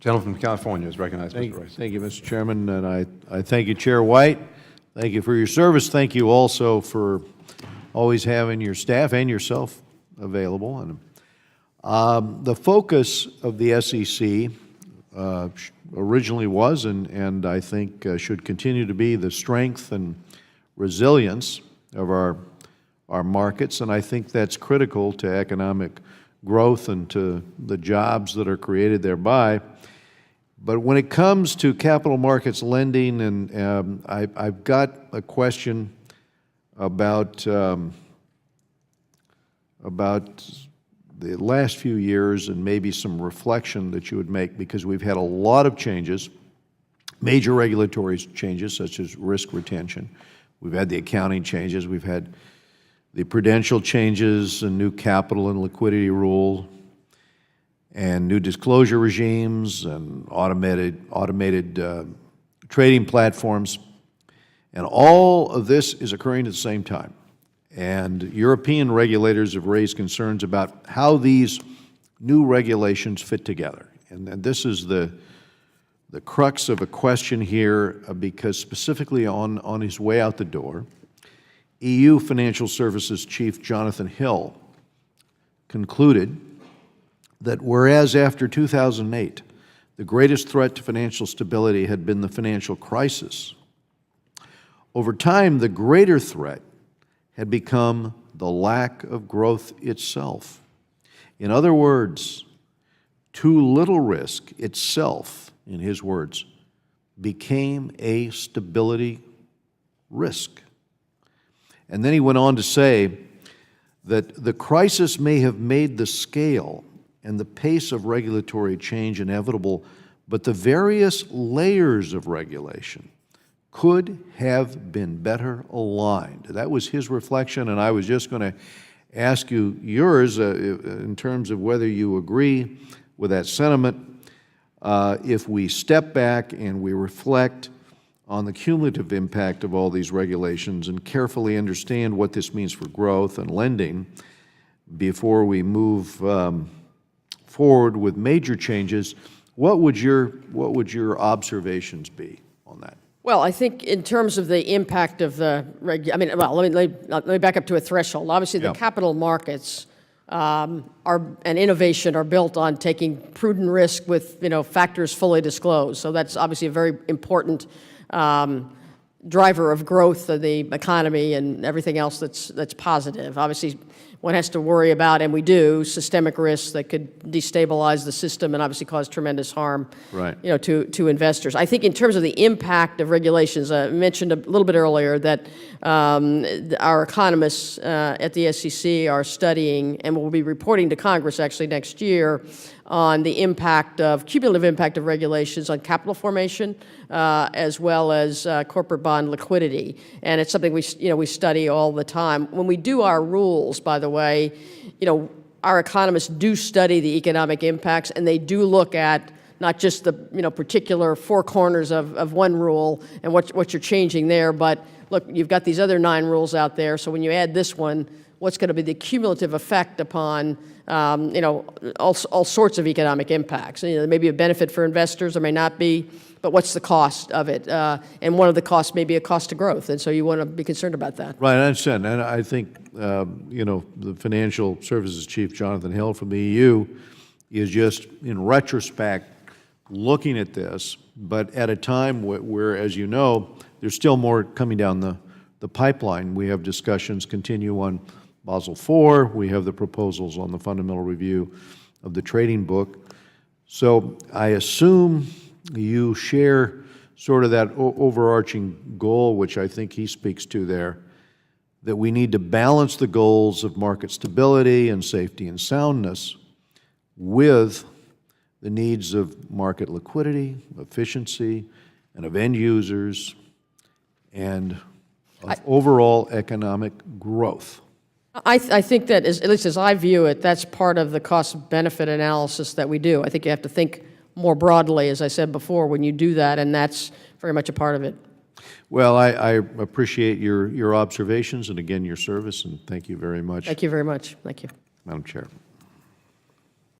Gentleman from California is recognized, Mr. Royce. Thank you, Mr. Chairman, and I thank you, Chair White. Thank you for your service. Thank you also for always having your staff and yourself available. And the focus of the SEC originally was, and I think should continue to be, the strength and resilience of our markets, and I think that's critical to economic growth and to the jobs that are created thereby. But when it comes to capital markets lending, and I've got a question about the last few years and maybe some reflection that you would make, because we've had a lot of changes, major regulatory changes such as risk retention. We've had the accounting changes. We've had the prudential changes and new capital and liquidity rule, and new disclosure regimes and automated trading platforms. And all of this is occurring at the same time. And European regulators have raised concerns about how these new regulations fit together. And this is the crux of a question here, because specifically on his way out the door, EU Financial Services Chief Jonathan Hill concluded that whereas after 2008, the greatest threat to financial stability had been the financial crisis, over time, the greater threat had become the lack of growth itself. In other words, too little risk itself, in his words, became a stability risk. And then he went on to say that the crisis may have made the scale and the pace of regulatory change inevitable, but the various layers of regulation could have been better aligned. That was his reflection, and I was just going to ask you yours in terms of whether you agree with that sentiment. If we step back and we reflect on the cumulative impact of all these regulations and carefully understand what this means for growth and lending before we move forward with major changes, what would your observations be on that? Well, I think in terms of the impact of the let me back up to a threshold. Obviously, the capital markets and innovation are built on taking prudent risk with factors fully disclosed. So that's obviously a very important driver of growth of the economy and everything else that's positive. Obviously, one has to worry about, and we do, systemic risks that could destabilize the system and obviously cause tremendous harm, to investors. I think in terms of the impact of regulations, I mentioned a little bit earlier that our economists at the SEC are studying and will be reporting to Congress actually next year on the cumulative impact of regulations on capital formation, as well as corporate bond liquidity. And it's something we study all the time. When we do our rules, by the way, our economists do study the economic impacts, and they do look at not just the particular four corners of one rule and what you're changing there, but look, you've got these other 9 rules out there, so when you add this one, what's going to be the cumulative effect upon all sorts of economic impacts. There may be a benefit for investors, there may not be, but what's the cost of it? And one of the costs may be a cost to growth, and so you want to be concerned about that. Right, I understand, and I think the Financial Services Chief Jonathan Hill from the EU is just, in retrospect, looking at this, but at a time where, as you know, there's still more coming down the pipeline. We have discussions continue on Basel IV. We have the proposals on the fundamental review of the trading book. So I assume you share sort of that overarching goal, which I think he speaks to there, that we need to balance the goals of market stability and safety and soundness with the needs of market liquidity, efficiency, and of end users, and of overall economic growth. I think that, at least as I view it, that's part of the cost-benefit analysis that we do. I think you have to think more broadly, as I said before, when you do that, and that's very much a part of it. Well, I appreciate your observations and, again, your service, and thank you very much. Thank you very much. Thank you. Madam Chair.